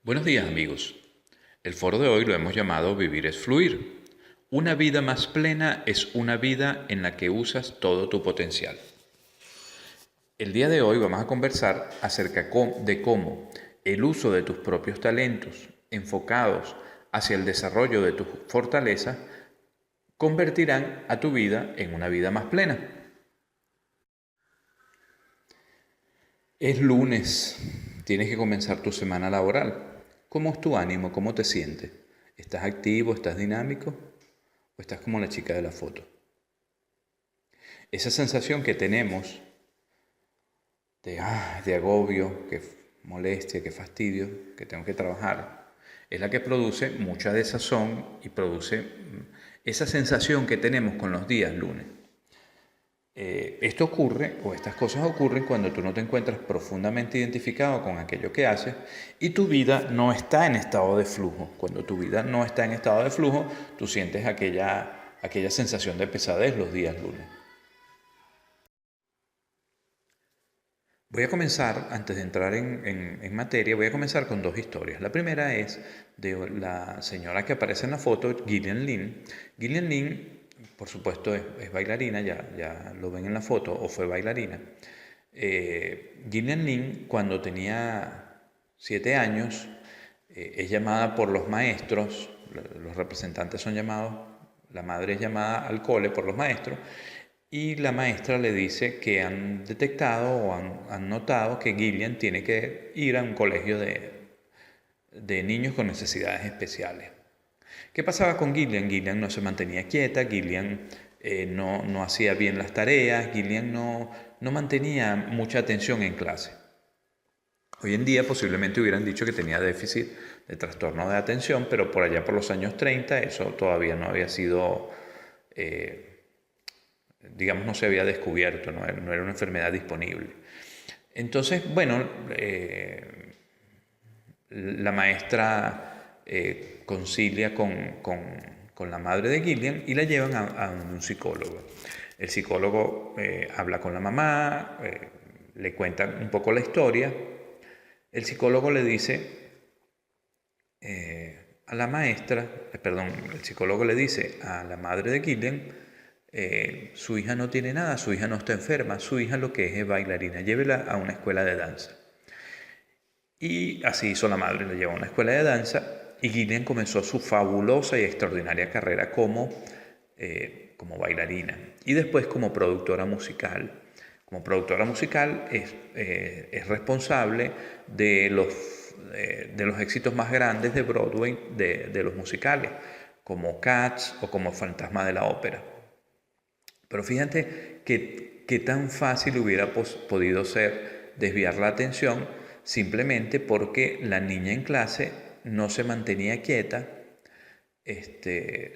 Buenos días amigos. El foro de hoy lo hemos llamado Vivir es fluir. Una vida más plena es una vida en la que usas todo tu potencial. El día de hoy vamos a conversar acerca de cómo el uso de tus propios talentos enfocados hacia el desarrollo de tus fortalezas convertirán a tu vida en una vida más plena. Es lunes, tienes que comenzar tu semana laboral. ¿Cómo es tu ánimo? ¿Cómo te sientes? ¿Estás activo? ¿Estás dinámico? ¿O estás como la chica de la foto? Esa sensación que tenemos de agobio, que molestia, que fastidio, que tengo que trabajar, es la que produce mucha desazón y produce esa sensación que tenemos con los días lunes. Esto ocurre, o estas cosas ocurren cuando tú no te encuentras profundamente identificado con aquello que haces y tu vida no está en estado de flujo. Cuando tu vida no está en estado de flujo, tú sientes aquella sensación de pesadez los días lunes. Voy a comenzar, antes de entrar en materia, voy a comenzar con dos historias. La primera es de la señora que aparece en la foto, Gillian Lynn. Gillian Lynn, por supuesto, es bailarina, ya lo ven en la foto, o fue bailarina. Gillian Lynn, cuando tenía 7 años, es llamada por los maestros, los representantes son llamados, la madre es llamada al cole por los maestros, y la maestra le dice que han detectado o han notado que Gillian tiene que ir a un colegio de niños con necesidades especiales. ¿Qué pasaba con Gillian? Gillian no se mantenía quieta, Gillian no hacía bien las tareas, Gillian no mantenía mucha atención en clase. Hoy en día posiblemente hubieran dicho que tenía déficit de trastorno de atención, pero por allá por los años 30 eso todavía no había sido, digamos, no se había descubierto, no era una enfermedad disponible. Entonces, bueno, la maestra concilia con la madre de Gillian y la llevan a un psicólogo. El psicólogo habla con la mamá, le cuenta un poco la historia. El psicólogo le dice a la maestra, el psicólogo le dice a la madre de Gillian, su hija no tiene nada, su hija no está enferma, su hija lo que es bailarina, llévela a una escuela de danza. Y así hizo la madre, la llevó a una escuela de danza y Gillian comenzó su fabulosa y extraordinaria carrera como bailarina y después como productora musical. Como productora musical es responsable de los éxitos más grandes de Broadway, de los musicales, como Cats o como Fantasma de la Ópera. Pero fíjate que tan fácil hubiera podido ser desviar la atención simplemente porque la niña en clase no se mantenía quieta.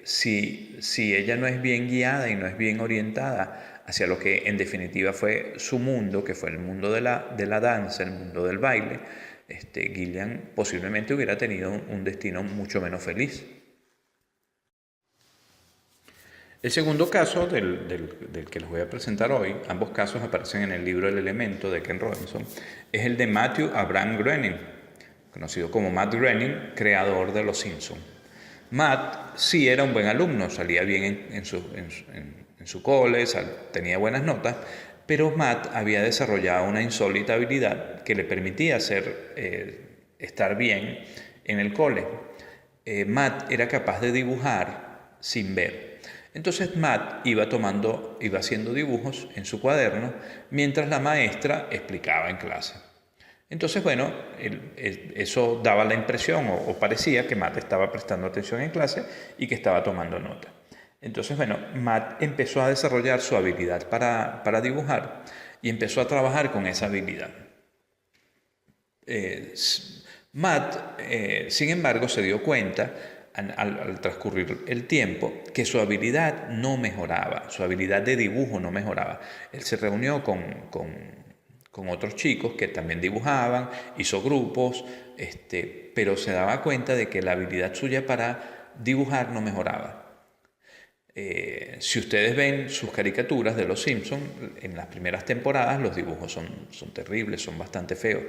Si ella no es bien guiada y no es bien orientada hacia lo que en definitiva fue su mundo, que fue el mundo de la danza, el mundo del baile, Gillian posiblemente hubiera tenido un destino mucho menos feliz. El segundo caso del que les voy a presentar hoy, ambos casos aparecen en el libro El Elemento de Ken Robinson, es el de Matthew Abraham Groening, conocido como Matt Groening, creador de Los Simpsons. Matt sí era un buen alumno, salía bien en su cole, tenía buenas notas, pero Matt había desarrollado una insólita habilidad que le permitía estar bien en el cole. Matt era capaz de dibujar sin ver. Entonces Matt iba haciendo dibujos en su cuaderno mientras la maestra explicaba en clase. Entonces, bueno, eso daba la impresión o parecía que Matt estaba prestando atención en clase y que estaba tomando nota. Entonces, bueno, Matt empezó a desarrollar su habilidad para dibujar y empezó a trabajar con esa habilidad. Matt, sin embargo, se dio cuenta al transcurrir el tiempo que su habilidad no mejoraba, su habilidad de dibujo no mejoraba. Él se reunió con otros chicos que también dibujaban, hizo grupos, pero se daba cuenta de que la habilidad suya para dibujar no mejoraba. Si ustedes ven sus caricaturas de Los Simpsons, en las primeras temporadas los dibujos son terribles, son bastante feos.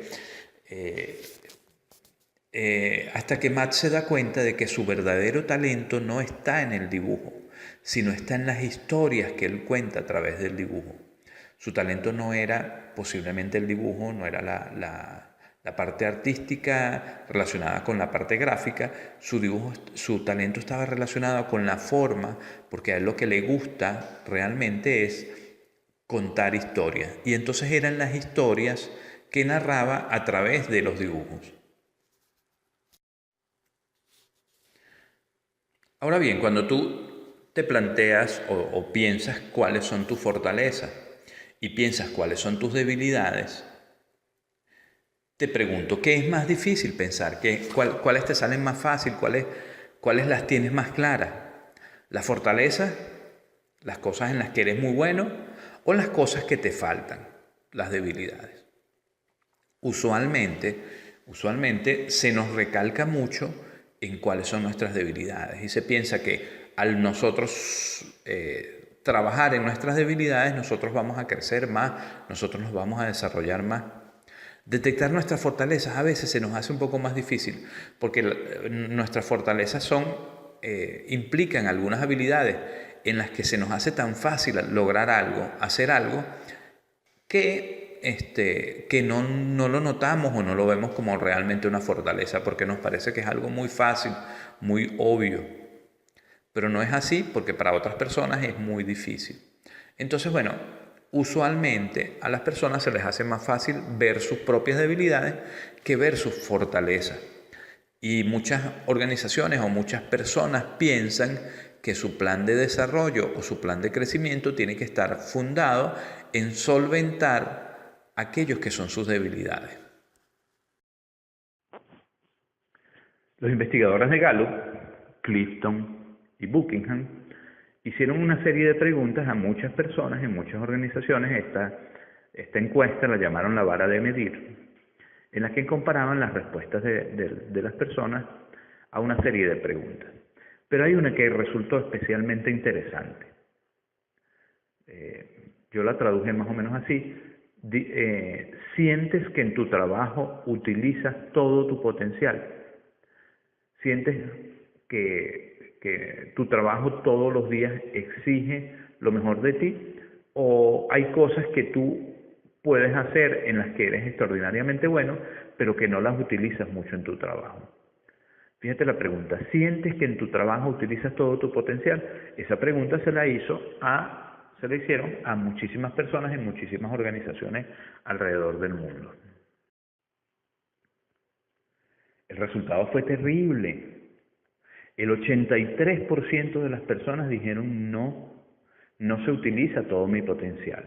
hasta que Matt se da cuenta de que su verdadero talento no está en el dibujo, sino está en las historias que él cuenta a través del dibujo. Su talento no era posiblemente el dibujo, no era la parte artística relacionada con la parte gráfica. Su talento estaba relacionado con la forma, porque a él lo que le gusta realmente es contar historias. Y entonces eran las historias que narraba a través de los dibujos. Ahora bien, cuando tú te planteas o piensas cuáles son tus fortalezas y piensas cuáles son tus debilidades, te pregunto, ¿qué es más difícil pensar? ¿Cuáles te salen más fácil? ¿Cuáles las tienes más claras? ¿Las fortalezas? ¿Las cosas en las que eres muy bueno? ¿O las cosas que te faltan? Las debilidades. Usualmente se nos recalca mucho en cuáles son nuestras debilidades y se piensa que al nosotros trabajar en nuestras debilidades, nosotros vamos a crecer más, nosotros nos vamos a desarrollar más. Detectar nuestras fortalezas a veces se nos hace un poco más difícil porque nuestras fortalezas implican algunas habilidades en las que se nos hace tan fácil lograr algo, hacer algo, que no lo notamos o no lo vemos como realmente una fortaleza porque nos parece que es algo muy fácil, muy obvio. Pero no es así porque para otras personas es muy difícil. Entonces, bueno, usualmente a las personas se les hace más fácil ver sus propias debilidades que ver sus fortalezas. Y muchas organizaciones o muchas personas piensan que su plan de desarrollo o su plan de crecimiento tiene que estar fundado en solventar aquellos que son sus debilidades. Los investigadores de Gallup, Clifton y Buckingham, hicieron una serie de preguntas a muchas personas en muchas organizaciones. Esta encuesta la llamaron la vara de medir, en la que comparaban las respuestas de las personas a una serie de preguntas. Pero hay una que resultó especialmente interesante. Yo la traduje más o menos así. ¿Sientes que en tu trabajo utilizas todo tu potencial? ¿Sientes que tu trabajo todos los días exige lo mejor de ti? ¿O hay cosas que tú puedes hacer en las que eres extraordinariamente bueno, pero que no las utilizas mucho en tu trabajo? Fíjate la pregunta, ¿sientes que en tu trabajo utilizas todo tu potencial? Esa pregunta se la hicieron a muchísimas personas en muchísimas organizaciones alrededor del mundo. El resultado fue terrible. El 83% de las personas dijeron no se utiliza todo mi potencial.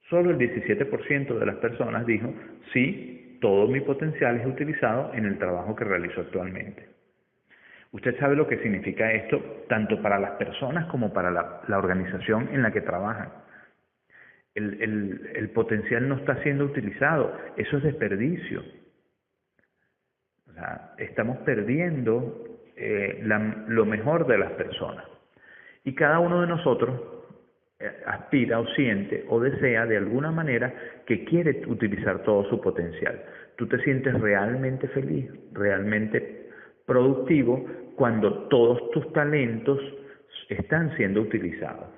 Solo el 17% de las personas dijo sí, todo mi potencial es utilizado en el trabajo que realizo actualmente. Usted sabe lo que significa esto tanto para las personas como para la organización en la que trabajan. El potencial no está siendo utilizado, eso es desperdicio. O sea, estamos perdiendo lo mejor de las personas. Y cada uno de nosotros aspira o siente o desea de alguna manera que quiere utilizar todo su potencial. Tú te sientes realmente feliz, realmente productivo cuando todos tus talentos están siendo utilizados.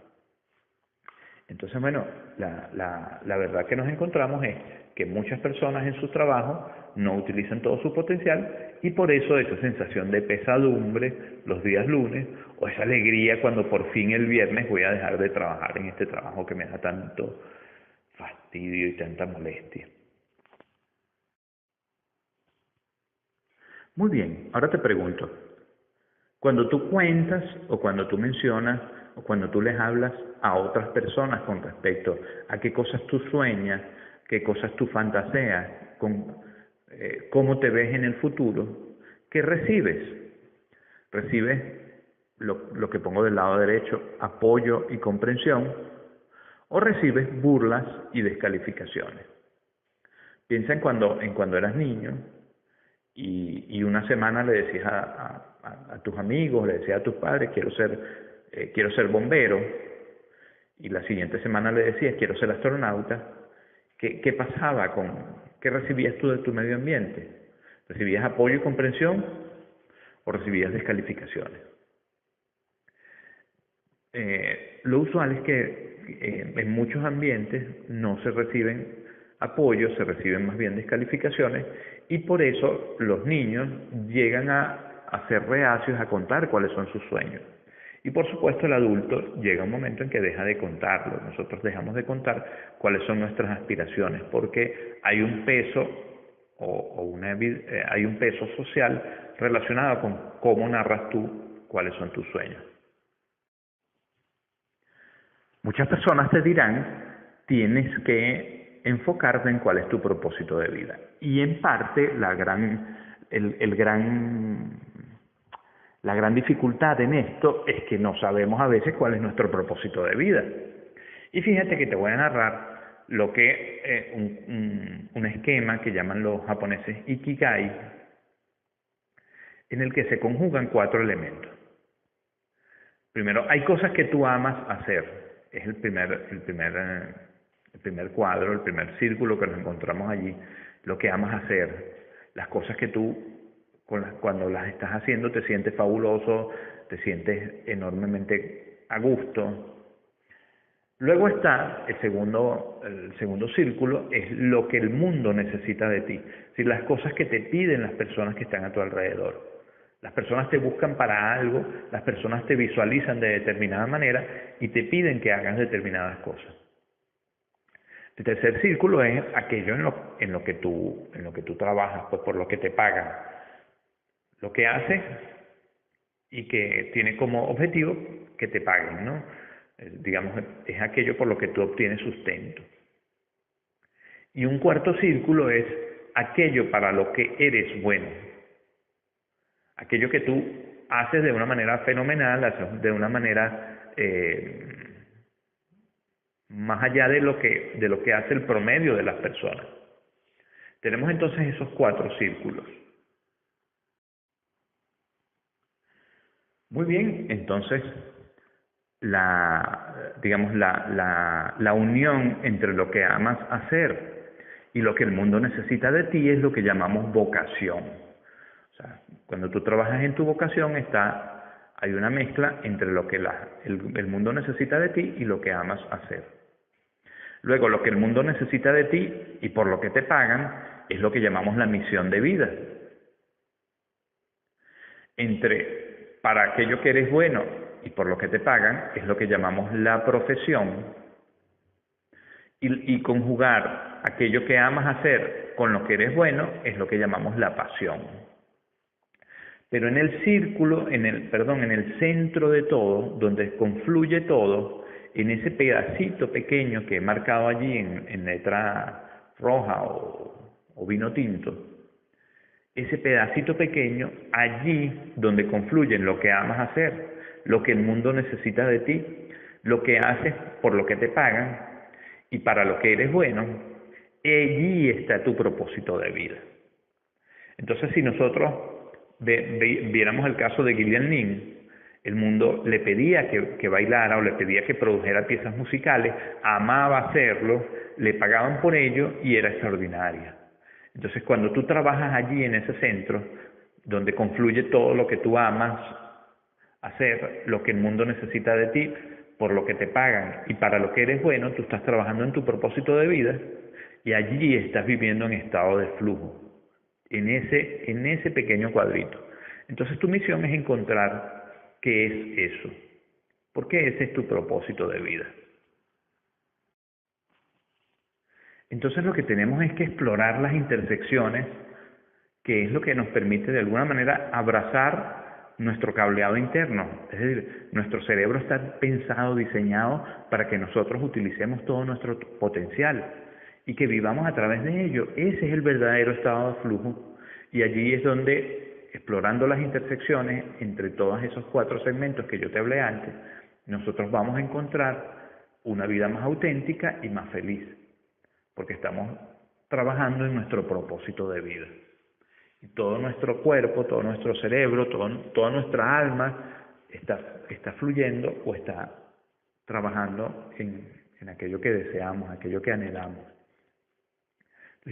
Entonces, bueno, la verdad que nos encontramos es que muchas personas en su trabajo no utilizan todo su potencial y por eso esa sensación de pesadumbre los días lunes o esa alegría cuando por fin el viernes voy a dejar de trabajar en este trabajo que me da tanto fastidio y tanta molestia. Muy bien, ahora te pregunto, cuando tú cuentas o cuando tú mencionas o cuando tú les hablas a otras personas con respecto a qué cosas tú sueñas, qué cosas tú fantaseas, cómo te ves en el futuro, ¿qué recibes? ¿Recibes lo que pongo del lado derecho, apoyo y comprensión? ¿O recibes burlas y descalificaciones? Piensa en cuando eras niño y una semana le decías a tus amigos, le decías a tus padres, quiero ser bombero, y la siguiente semana le decías, quiero ser astronauta. ¿Qué pasaba qué recibías tú de tu medio ambiente? ¿Recibías apoyo y comprensión o recibías descalificaciones? Lo usual es que en muchos ambientes no se reciben apoyos, se reciben más bien descalificaciones, y por eso los niños llegan a ser reacios a contar cuáles son sus sueños. Y por supuesto el adulto llega un momento en que deja de contarlo. Nosotros dejamos de contar cuáles son nuestras aspiraciones, porque hay un peso hay un peso social relacionado con cómo narras tú cuáles son tus sueños. Muchas personas te dirán, tienes que enfocarte en cuál es tu propósito de vida. Y en parte la gran dificultad en esto es que no sabemos a veces cuál es nuestro propósito de vida. Y fíjate que te voy a narrar lo que un esquema que llaman los japoneses Ikigai, en el que se conjugan 4 elementos. Primero, hay cosas que tú amas hacer. Es el primer cuadro, el primer círculo que nos encontramos allí. Lo que amas hacer, las cosas que tú, cuando las estás haciendo, te sientes fabuloso, te sientes enormemente a gusto. Luego está el segundo círculo, es lo que el mundo necesita de ti. Es decir, las cosas que te piden las personas que están a tu alrededor. Las personas te buscan para algo, las personas te visualizan de determinada manera y te piden que hagas determinadas cosas. El tercer círculo es aquello en lo que tú trabajas, pues por lo que te pagan. Lo que haces y que tiene como objetivo que te paguen, ¿no? Digamos, es aquello por lo que tú obtienes sustento. Y un cuarto círculo es aquello para lo que eres bueno. Aquello que tú haces de una manera fenomenal, haces de una manera más allá de lo que hace el promedio de las personas. Tenemos entonces esos 4 círculos. Muy bien, entonces la unión entre lo que amas hacer y lo que el mundo necesita de ti es lo que llamamos vocación. O sea, cuando tú trabajas en tu vocación hay una mezcla entre lo que el mundo necesita de ti y lo que amas hacer. Luego, lo que el mundo necesita de ti y por lo que te pagan es lo que llamamos la misión de vida. Para aquello que eres bueno y por lo que te pagan es lo que llamamos la profesión. Y conjugar aquello que amas hacer con lo que eres bueno es lo que llamamos la pasión. Pero en el círculo, en el centro de todo, donde confluye todo, en ese pedacito pequeño que he marcado allí en letra roja o vino tinto, ese pedacito pequeño, allí donde confluyen lo que amas hacer, lo que el mundo necesita de ti, lo que haces por lo que te pagan y para lo que eres bueno, allí está tu propósito de vida. Entonces, si nosotros viéramos el caso de Gillian Lynne, el mundo le pedía que bailara o le pedía que produjera piezas musicales, amaba hacerlo, le pagaban por ello y era extraordinaria. Entonces, cuando tú trabajas allí en ese centro, donde confluye todo lo que tú amas hacer, lo que el mundo necesita de ti, por lo que te pagan y para lo que eres bueno, tú estás trabajando en tu propósito de vida y allí estás viviendo en estado de flujo, en ese pequeño cuadrito. Entonces, tu misión es encontrar qué es eso, porque ese es tu propósito de vida. Entonces lo que tenemos es que explorar las intersecciones, que es lo que nos permite de alguna manera abrazar nuestro cableado interno. Es decir, nuestro cerebro está pensado, diseñado para que nosotros utilicemos todo nuestro potencial y que vivamos a través de ello. Ese es el verdadero estado de flujo y allí es donde, explorando las intersecciones entre todos esos 4 segmentos que yo te hablé antes, nosotros vamos a encontrar una vida más auténtica y más feliz. Porque estamos trabajando en nuestro propósito de vida. Y todo nuestro cuerpo, todo nuestro cerebro, toda nuestra alma está fluyendo o está trabajando en aquello que deseamos, aquello que anhelamos.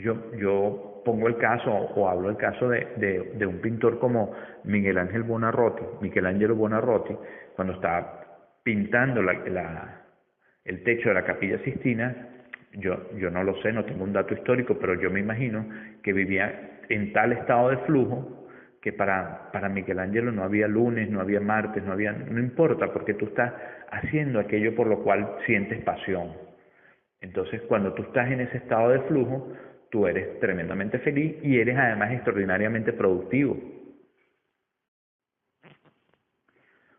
Yo pongo el caso o hablo el caso de un pintor como Michelangelo Buonarroti, cuando estaba pintando el techo de la Capilla Sistina. Yo no lo sé, no tengo un dato histórico, pero yo me imagino que vivía en tal estado de flujo que para Michelangelo no había lunes, no había martes, no importa, porque tú estás haciendo aquello por lo cual sientes pasión. Entonces, cuando tú estás en ese estado de flujo, tú eres tremendamente feliz y eres además extraordinariamente productivo.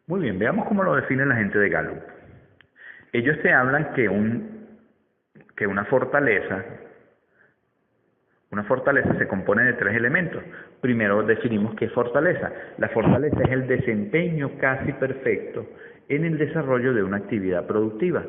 Muy bien, veamos cómo lo define la gente de Gallup. Ellos te hablan que una fortaleza se compone de tres elementos. Primero definimos qué es fortaleza. La fortaleza es el desempeño casi perfecto en el desarrollo de una actividad productiva.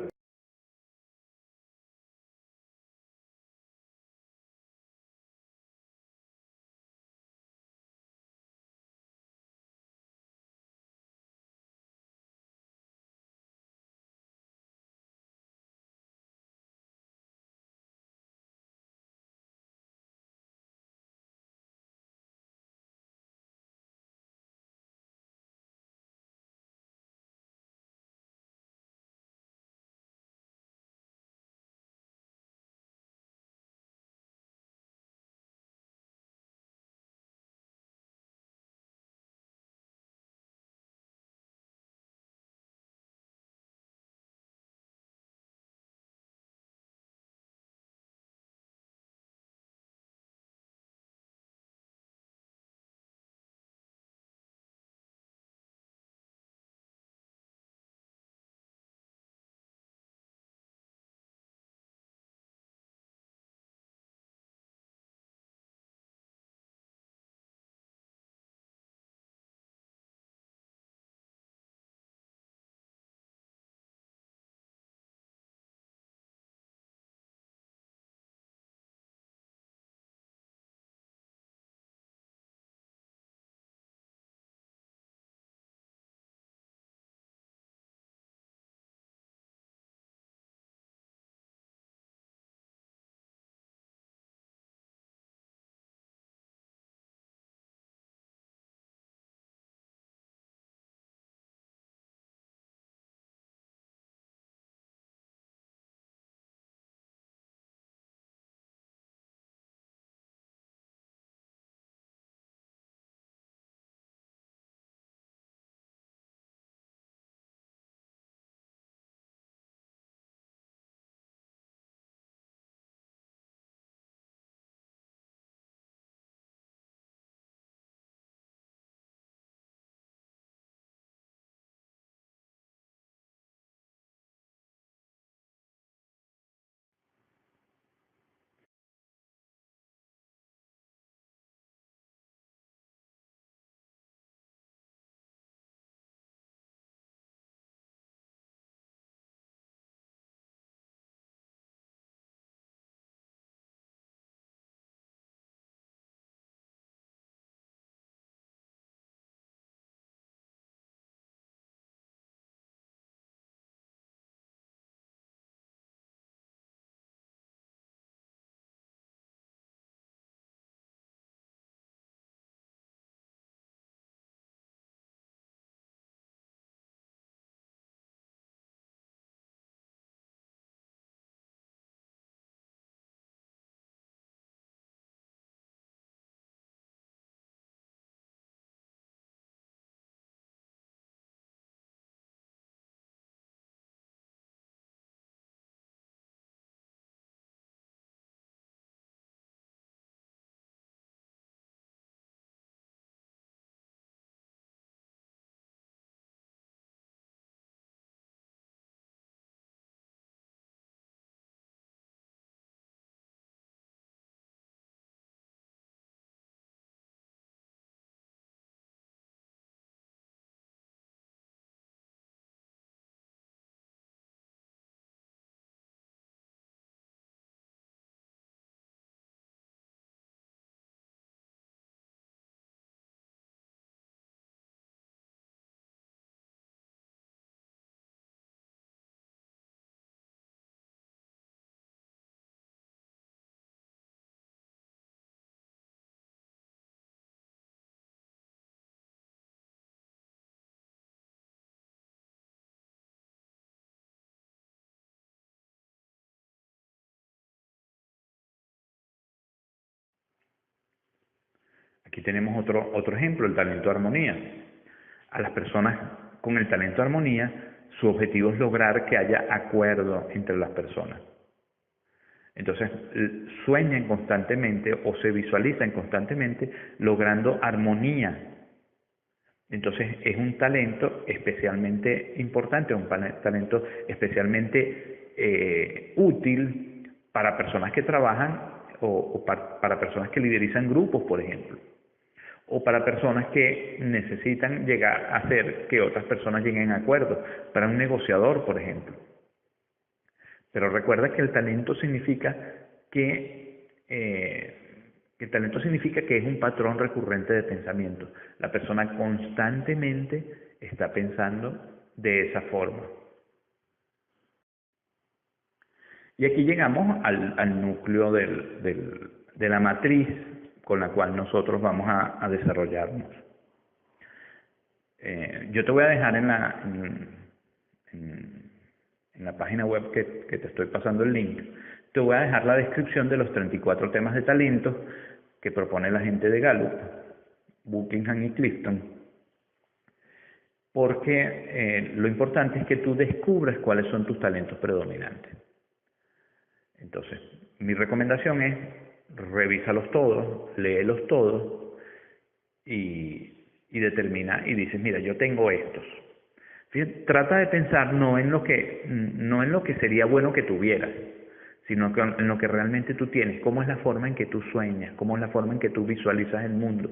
Aquí tenemos otro ejemplo, el talento armonía. A las personas con el talento armonía, su objetivo es lograr que haya acuerdo entre las personas. Entonces, sueñan constantemente o se visualizan constantemente logrando armonía. Entonces, es un talento especialmente importante, un talento especialmente útil para personas que trabajan o para personas que liderizan grupos, por ejemplo, o para personas que necesitan llegar a hacer que otras personas lleguen a acuerdos, para un negociador, por ejemplo. Pero recuerda que el talento significa que es un patrón recurrente de pensamiento. La persona constantemente está pensando de esa forma. Y aquí llegamos al núcleo de la matriz con la cual nosotros vamos a desarrollarnos. Yo te voy a dejar en la página web que te estoy pasando el link, te voy a dejar la descripción de los 34 temas de talento que propone la gente de Gallup, Buckingham y Clifton, porque lo importante es que tú descubras cuáles son tus talentos predominantes. Entonces, mi recomendación es revísalos todos, léelos todos y determina y dices, mira, yo tengo estos. Fíjate, trata de pensar no en lo que sería bueno que tuvieras, sino en lo que realmente tú tienes, cómo es la forma en que tú sueñas, cómo es la forma en que tú visualizas el mundo.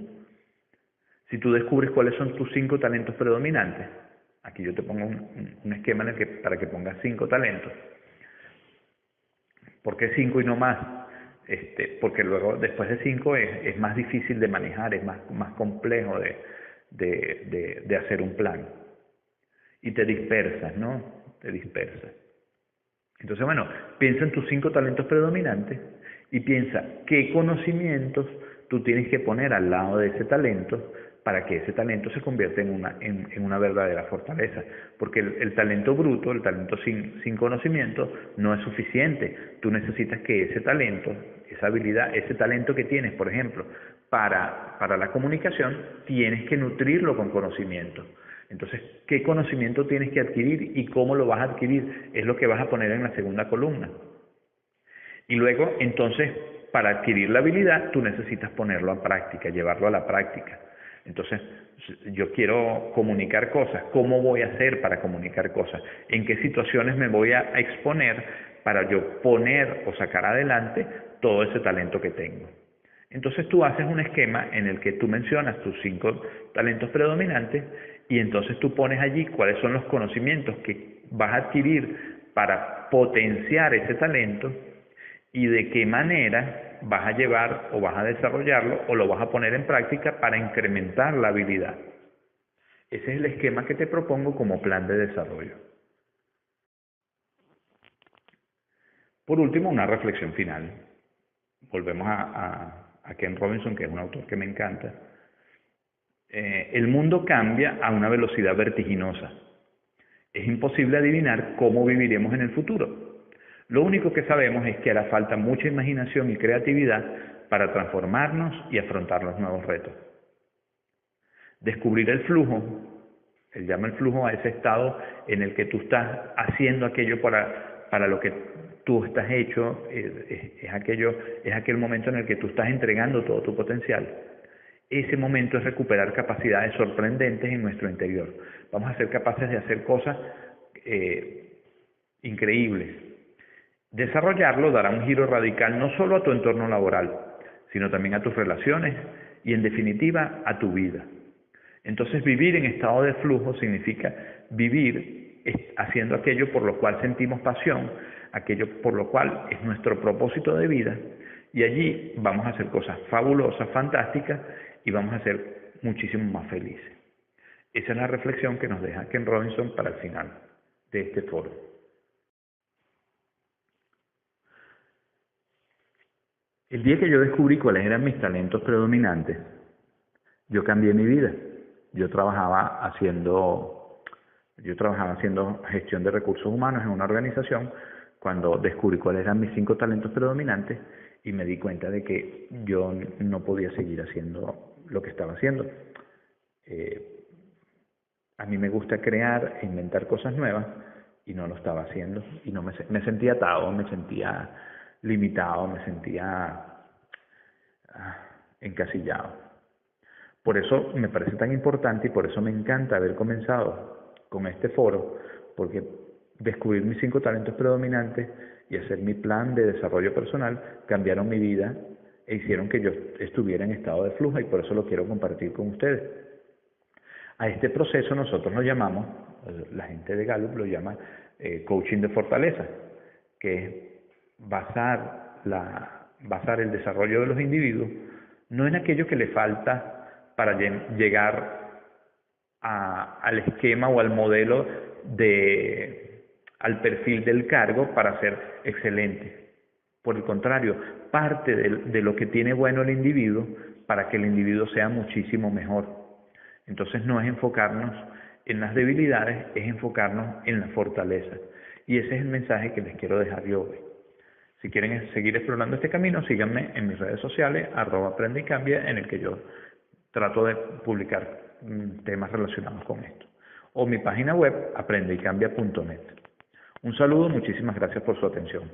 Si tú descubres cuáles son tus 5 talentos predominantes, aquí yo te pongo un esquema para que pongas 5 talentos. ¿Por qué 5 y no más? Porque luego, después de 5, es más difícil de manejar, es más complejo de hacer un plan. Y te dispersas, ¿no? Te dispersas. Entonces, bueno, piensa en tus 5 talentos predominantes y piensa qué conocimientos tú tienes que poner al lado de ese talento para que ese talento se convierta en una verdadera fortaleza. Porque el talento bruto, el talento sin conocimiento, no es suficiente. Tú necesitas que ese talento, esa habilidad, ese talento que tienes, por ejemplo, para la comunicación, tienes que nutrirlo con conocimiento. Entonces, ¿qué conocimiento tienes que adquirir y cómo lo vas a adquirir? Es lo que vas a poner en la segunda columna. Y luego, entonces, para adquirir la habilidad, tú necesitas ponerlo a práctica, llevarlo a la práctica. Entonces, yo quiero comunicar cosas. ¿Cómo voy a hacer para comunicar cosas? ¿En qué situaciones me voy a exponer para yo poner o sacar adelante todo ese talento que tengo? Entonces tú haces un esquema en el que tú mencionas tus 5 talentos predominantes y entonces tú pones allí cuáles son los conocimientos que vas a adquirir para potenciar ese talento y de qué manera vas a llevar o vas a desarrollarlo o lo vas a poner en práctica para incrementar la habilidad. Ese es el esquema que te propongo como plan de desarrollo. Por último, una reflexión final. Volvemos a Ken Robinson, que es un autor que me encanta. El mundo cambia a una velocidad vertiginosa. Es imposible adivinar cómo viviremos en el futuro. Lo único que sabemos es que hará falta mucha imaginación y creatividad para transformarnos y afrontar los nuevos retos. Descubrir el flujo, él llama el flujo a ese estado en el que tú estás haciendo aquello para lo que tú estás hecho, es aquel momento en el que tú estás entregando todo tu potencial. Ese momento es recuperar capacidades sorprendentes en nuestro interior. Vamos a ser capaces de hacer cosas increíbles. Desarrollarlo dará un giro radical no solo a tu entorno laboral, sino también a tus relaciones y, en definitiva, a tu vida. Entonces, vivir en estado de flujo significa vivir haciendo aquello por lo cual sentimos pasión, aquello por lo cual es nuestro propósito de vida, y allí vamos a hacer cosas fabulosas, fantásticas, y vamos a ser muchísimo más felices. Esa es la reflexión que nos deja Ken Robinson para el final de este foro. El día que yo descubrí cuáles eran mis talentos predominantes, yo cambié mi vida. Yo trabajaba haciendo gestión de recursos humanos en una organización cuando descubrí cuáles eran mis 5 talentos predominantes y me di cuenta de que yo no podía seguir haciendo lo que estaba haciendo. A mí me gusta crear e inventar cosas nuevas y no lo estaba haciendo. Y no me sentía atado, me sentía limitado, me sentía encasillado. Por eso me parece tan importante y por eso me encanta haber comenzado con este foro, porque descubrir mis 5 talentos predominantes y hacer mi plan de desarrollo personal cambiaron mi vida e hicieron que yo estuviera en estado de flujo, y por eso lo quiero compartir con ustedes. A este proceso nosotros lo llamamos, la gente de Gallup lo llama coaching de fortaleza, que es basar el desarrollo de los individuos no en aquello que le falta para llegar al esquema o al modelo al perfil del cargo para ser excelente. Por el contrario, parte de lo que tiene bueno el individuo para que el individuo sea muchísimo mejor. Entonces no es enfocarnos en las debilidades, es enfocarnos en la fortaleza. Y ese es el mensaje que les quiero dejar yo hoy. Si quieren seguir explorando este camino, síganme en mis redes sociales, @aprende y cambia, en el que yo trato de publicar temas relacionados con esto. O mi página web, aprendeycambia.net. Un saludo, muchísimas gracias por su atención.